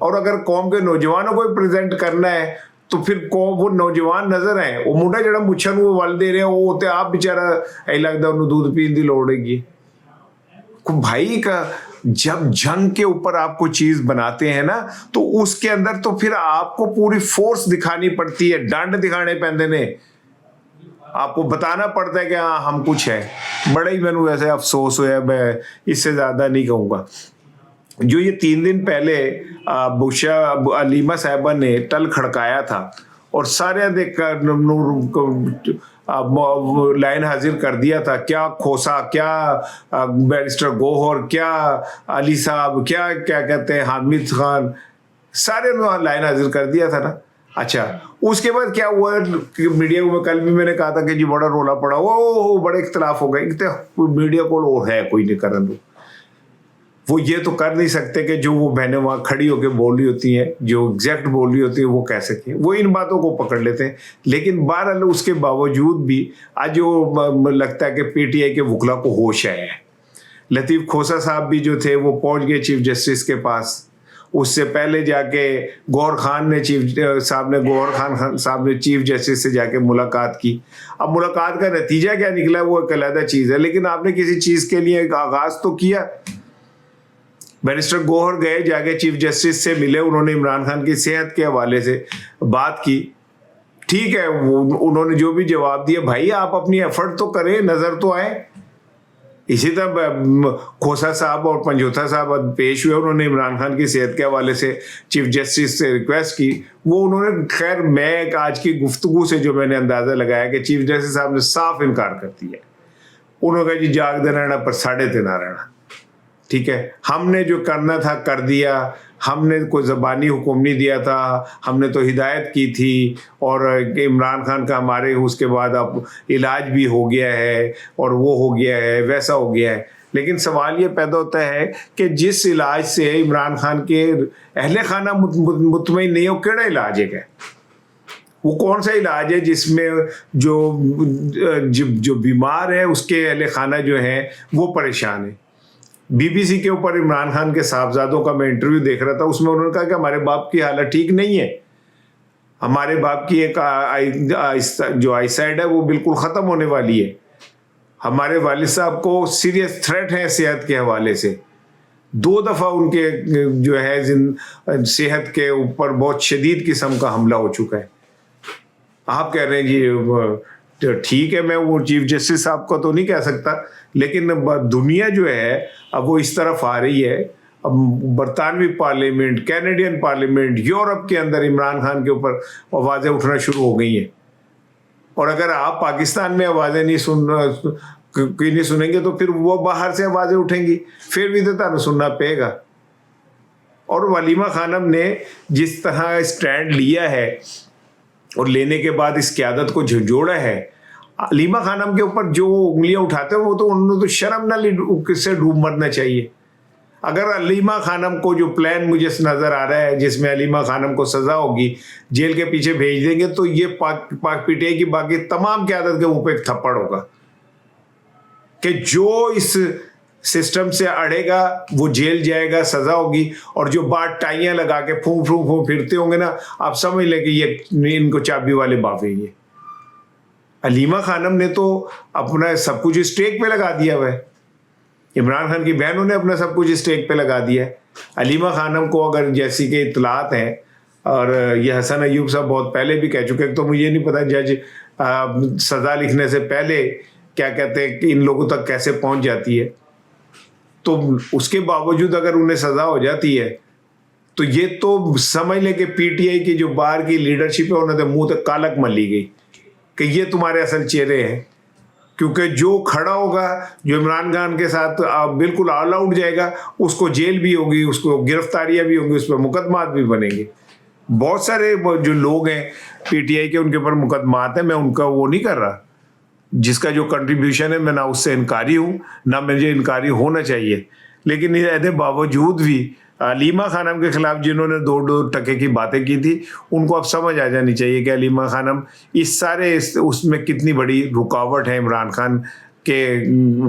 اور اگر قوم کے نوجوانوں کو پریزنٹ کرنا ہے تو پھر وہ نوجوان نظر آئے, وہ موٹا جڑا مچھن وہ ول دے رہے وہ تے آپ بیچارہ ای لگتا انہوں دودھ پین دی لوڑ ہے. بھائی کا جب جنگ کے اوپر آپ کو چیز بناتے ہیں نا تو اس کے اندر تو پھر آپ کو پوری فورس دکھانی پڑتی ہے, ڈانڈ دکھانے پیندے نے, آپ کو بتانا پڑتا ہے کہ ہاں ہم کچھ ہے. بڑا ہی میں نے ویسے افسوس ہوا, میں اس سے زیادہ نہیں کہوں گا. جو یہ 3 دن پہلے بشا علیمہ صاحبہ نے ٹل کھڑکایا تھا اور سارے دیکھ کر لائن حاضر کر دیا تھا, کیا کھوسا, کیا بیرسٹر گوہر, کیا علی صاحب, کیا کہتے ہیں حامد خان, سارے لائن حاضر کر دیا تھا نا. اچھا اس کے بعد کیا ہوا میڈیا کو, کل بھی میں نے کہا تھا کہ جی بڑا رولا پڑا, وہ بڑے اختلاف ہو گئے. میڈیا کو ہے کوئی نہیں کرن دو, وہ یہ تو کر نہیں سکتے کہ جو وہ بہنیں وہاں کھڑی ہو کے بول رہی ہوتی ہیں, جو ایگزیکٹ بول رہی ہوتی ہیں وہ کہہ سکیں, وہ ان باتوں کو پکڑ لیتے ہیں. لیکن بہرحال اس کے باوجود بھی آج جو لگتا ہے کہ پی ٹی آئی کے وکلا کو ہوش آیا ہے. لطیف کھوسا صاحب بھی جو تھے وہ پہنچ گئے چیف جسٹس کے پاس. اس سے پہلے جا کے گور خان صاحب نے چیف جسٹس سے جا کے ملاقات کی. اب ملاقات کا نتیجہ کیا نکلا وہ ایک علیحدہ چیز ہے, لیکن آپ نے کسی چیز کے لیے ایک آغاز تو کیا. بیرسٹر گوہر گئے, جا کے چیف جسٹس سے ملے, انہوں نے عمران خان کی صحت کے حوالے سے بات کی. ٹھیک ہے, انہوں نے جو بھی جواب دیا, بھائی آپ اپنی ایفرٹ تو کریں, نظر تو آئے. اسی طرح کھوسا صاحب اور پنجوتھا صاحب پیش ہوئے, انہوں نے عمران خان کی صحت کے حوالے سے چیف جسٹس سے ریکویسٹ کی. وہ انہوں نے خیر میں آج کی گفتگو سے جو میں نے اندازہ لگایا کہ چیف جسٹس صاحب نے صاف انکار کر دیا. انہوں نے کہا جی جاگ دے رہنا پر 3.5 نہ رہنا. ٹھیک ہے, ہم نے جو کرنا تھا کر دیا, ہم نے کوئی زبانی حکم نہیں دیا تھا, ہم نے تو ہدایت کی تھی, اور عمران خان کا ہمارے اس کے بعد اب علاج بھی ہو گیا ہے اور وہ ہو گیا ہے, ویسا ہو گیا ہے. لیکن سوال یہ پیدا ہوتا ہے کہ جس علاج سے عمران خان کے اہل خانہ مطمئن نہیں ہو, کیڑا علاج ہے, وہ کون سا علاج ہے جس میں جو بیمار ہے اس کے اہل خانہ جو ہیں وہ پریشان ہیں. بی بی سی کے اوپر عمران خان کے صاحبزادوں کا میں انٹرویو دیکھ رہا تھا, اس میں انہوں نے کہا کہ ہمارے باپ کی حالت ٹھیک نہیں ہے, ہمارے باپ کی ایک جو آئی سائڈ ہے وہ بالکل ختم ہونے والی ہے, ہمارے والد صاحب کو سیریس تھریٹ ہے صحت کے حوالے سے, 2 دفعہ ان کے جو ہے صحت کے اوپر بہت شدید قسم کا حملہ ہو چکا ہے. آپ کہہ رہے ہیں جی ٹھیک ہے, میں وہ چیف جسٹس صاحب کو تو نہیں کہہ سکتا, لیکن دنیا جو ہے اب وہ اس طرف آ رہی ہے. اب برطانوی پارلیمنٹ, کینیڈین پارلیمنٹ, یورپ کے اندر عمران خان کے اوپر آوازیں اٹھنا شروع ہو گئی ہیں. اور اگر آپ پاکستان میں آوازیں نہیں سنیں گے تو پھر وہ باہر سے آوازیں اٹھیں گی, پھر بھی تو تمہیں سننا پڑے گا. اور ولیمہ خانم نے جس طرح اسٹینڈ لیا ہے اور لینے کے بعد اس قیادت کو جھنجھوڑا ہے, علیمہ خانم کے اوپر جو انگلیاں اٹھاتے ہیں وہ تو انہوں نے تو شرم نہ سے ڈوب مرنا چاہیے. اگر علیمہ خانم کو جو پلان مجھے نظر آ رہا ہے جس میں علیمہ خانم کو سزا ہوگی, جیل کے پیچھے بھیج دیں گے, تو یہ پاک پی ٹی آئی کی باقی تمام قیادت کے منہ پہ ایک تھپڑ ہوگا کہ جو اس سسٹم سے اڑے گا وہ جیل جائے گا, سزا ہوگی. اور جو بات ٹائیاں لگا کے پھوں پھرتے ہوں گے نا, آپ سمجھ لیں کہ یہ ان کو چابی والے بافیں گے. علیمہ خانم نے تو اپنا سب کچھ اسٹیک پہ لگا دیا ہوا ہے, عمران خان کی بہنوں نے اپنا سب کچھ اسٹیک پہ لگا دیا ہے. علیمہ خانم کو اگر جیسی کہ اطلاعات ہیں, اور یہ حسن ایوب صاحب بہت پہلے بھی کہہ چکے, تو مجھے نہیں پتا جج سزا لکھنے سے پہلے کیا کہتے ہیں کہ ان لوگوں تک کیسے پہنچ جاتی ہے, تو اس کے باوجود اگر انہیں سزا ہو جاتی ہے تو یہ تو سمجھ لیں کہ پی ٹی آئی کی جو باہر کی لیڈرشپ ہے انہوں نے منہ تک کالک ملی گئی کہ یہ تمہارے اصل چہرے ہیں. کیونکہ جو کھڑا ہوگا, جو عمران خان کے ساتھ بالکل آل آؤٹ جائے گا, اس کو جیل بھی ہوگی, اس کو گرفتاریاں بھی ہوں گی, اس پہ مقدمات بھی بنیں گے. بہت سارے جو لوگ ہیں پی ٹی آئی کے, ان کے اوپر مقدمات ہیں, میں ان کا وہ نہیں کر رہا, جس کا جو کنٹریبیوشن ہے میں نہ اس سے انکاری ہوں نہ مجھے انکاری ہونا چاہیے. لیکن اس باوجود بھی علیمہ خانم کے خلاف جنہوں نے 2 ٹکے کی باتیں کی تھی, ان کو اب سمجھ آ جانی چاہیے کہ علیمہ خانم اس سارے اس میں کتنی بڑی رکاوٹ ہے عمران خان کے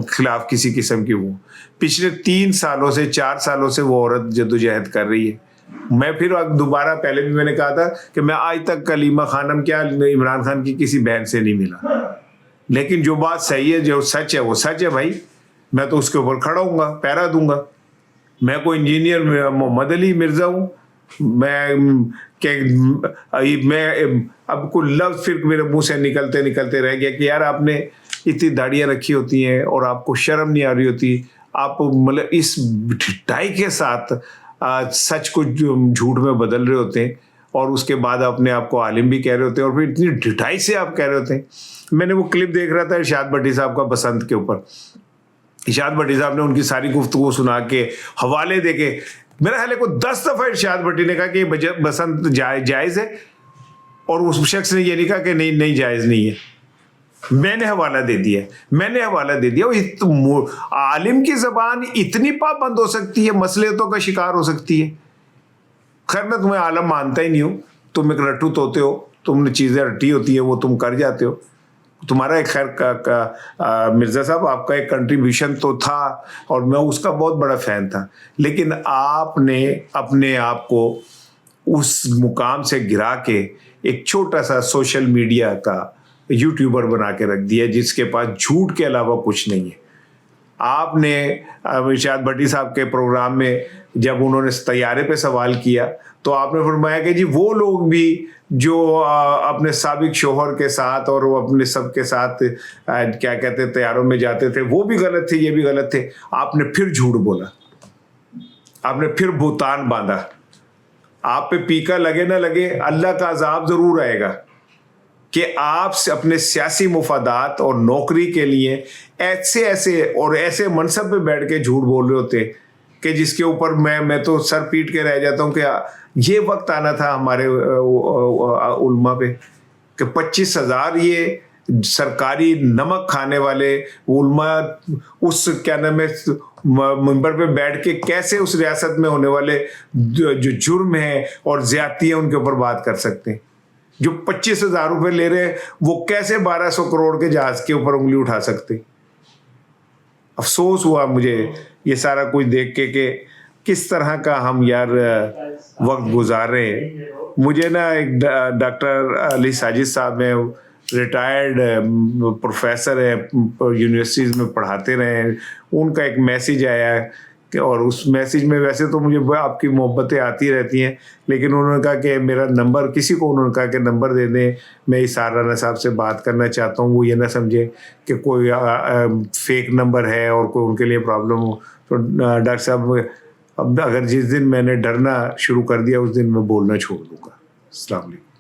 خلاف کسی قسم کی. وہ پچھلے 3 سالوں سے 4 سالوں سے وہ عورت جدوجہد کر رہی ہے, میں پھر دوبارہ پہلے بھی میں نے کہا تھا کہ میں آج تک کلیمہ خانم کیا عمران خان کی کسی بہن سے نہیں ملا، لیکن جو بات صحیح ہے، جو سچ ہے وہ سچ ہے بھائی، میں تو اس کے اوپر کھڑا ہوں گا، پیرا دوں گا. میں کوئی انجینئر محمد علی مرزا ہوں، میں اب کوئی لفظ پھر میرے منہ سے نکلتے نکلتے رہ گیا کہ یار آپ نے اتنی داڑیاں رکھی ہوتی ہیں اور آپ کو شرم نہیں آ رہی ہوتی، آپ مطلب اس ڈھٹائی کے ساتھ سچ کو جھوٹ میں بدل رہے ہوتے ہیں، اور اس کے بعد اپنے آپ کو عالم بھی کہہ رہے ہوتے ہیں، اور پھر اتنی ڈھٹائی سے آپ کہہ رہے ہوتے ہیں. میں نے وہ کلپ دیکھ رہا تھا ارشاد بھٹی صاحب کا بسنت کے اوپر. ارشاد بھٹی صاحب نے ان کی ساری گفتگو سنا کے حوالے دے کے، میرا خیال ہے کو 10 دفعہ ارشاد بھٹی نے کہا کہ یہ بسنت جائز ہے، اور اس شخص نے یہ نہیں کہا کہ نہیں جائز نہیں ہے. میں نے حوالہ دے دیا. عالم کی زبان اتنی پابند ہو سکتی ہے، مسئلتوں کا شکار ہو سکتی ہے. خیر میں تمہیں عالم مانتا ہی نہیں ہوں، تم ایک رٹو توتے ہو، تم نے چیزیں رٹی ہوتی ہیں وہ تم کر جاتے ہو. تمہارا ایک خیر مرزا صاحب آپ کا ایک کنٹریبیوشن تو تھا اور میں اس کا بہت بڑا فین تھا، لیکن آپ نے اپنے آپ کو اس مقام سے گرا کے ایک چھوٹا سا سوشل میڈیا کا یوٹیوبر بنا کے رکھ دیا جس کے پاس جھوٹ کے علاوہ کچھ نہیں ہے. آپ نے ارشاد بھٹی صاحب کے پروگرام میں جب انہوں نے طیارے پہ سوال کیا تو آپ نے فرمایا کہ جی وہ لوگ بھی جو اپنے سابق شوہر کے ساتھ اور وہ اپنے سب کے ساتھ کیا کہتے طیاروں میں جاتے تھے وہ بھی غلط تھے، یہ بھی غلط تھے. آپ نے پھر جھوٹ بولا، آپ نے پھر بہتان باندھا. آپ پہ پیکا لگے نہ لگے، اللہ کا عذاب ضرور آئے گا کہ آپ اپنے سیاسی مفادات اور نوکری کے لیے ایسے منصب پہ بیٹھ کے جھوٹ بول رہے ہوتے کہ جس کے اوپر میں تو سر پیٹ کے رہ جاتا ہوں کہ یہ وقت آنا تھا ہمارے علماء پہ کہ 25,000 یہ سرکاری نمک کھانے والے علماء اس کیا نام ہے منبر پہ بیٹھ کے کیسے اس ریاست میں ہونے والے جو جرم ہیں اور زیادتی ہیں ان کے اوپر بات کر سکتے ہیں. جو 25,000 روپے لے رہے ہیں وہ کیسے 1200 کروڑ کے جہاز کے اوپر انگلی اٹھا سکتے. افسوس ہوا مجھے یہ سارا کچھ دیکھ کے کہ کس طرح کا ہم یار وقت گزار رہے ہیں. مجھے نا ایک ڈاکٹر علی ساجد صاحب ہیں، ریٹائرڈ پروفیسر ہیں، یونیورسٹیز میں پڑھاتے رہے ہیں، ان کا ایک میسیج آیا ہے کہ، اور اس میسیج میں ویسے تو مجھے آپ کی محبتیں آتی رہتی ہیں، لیکن انہوں نے کہا کہ میرا نمبر کسی کو انہوں نے کہا کہ نمبر دے دیں، میں اسحاق رانا صاحب سے بات کرنا چاہتا ہوں، وہ یہ نہ سمجھے کہ کوئی فیک نمبر ہے اور کوئی ان کے لیے پرابلم ہو. تو ڈاکٹر صاحب اب اگر جس دن میں نے ڈرنا شروع کر دیا اس دن میں بولنا چھوڑ دوں گا. السلام علیکم.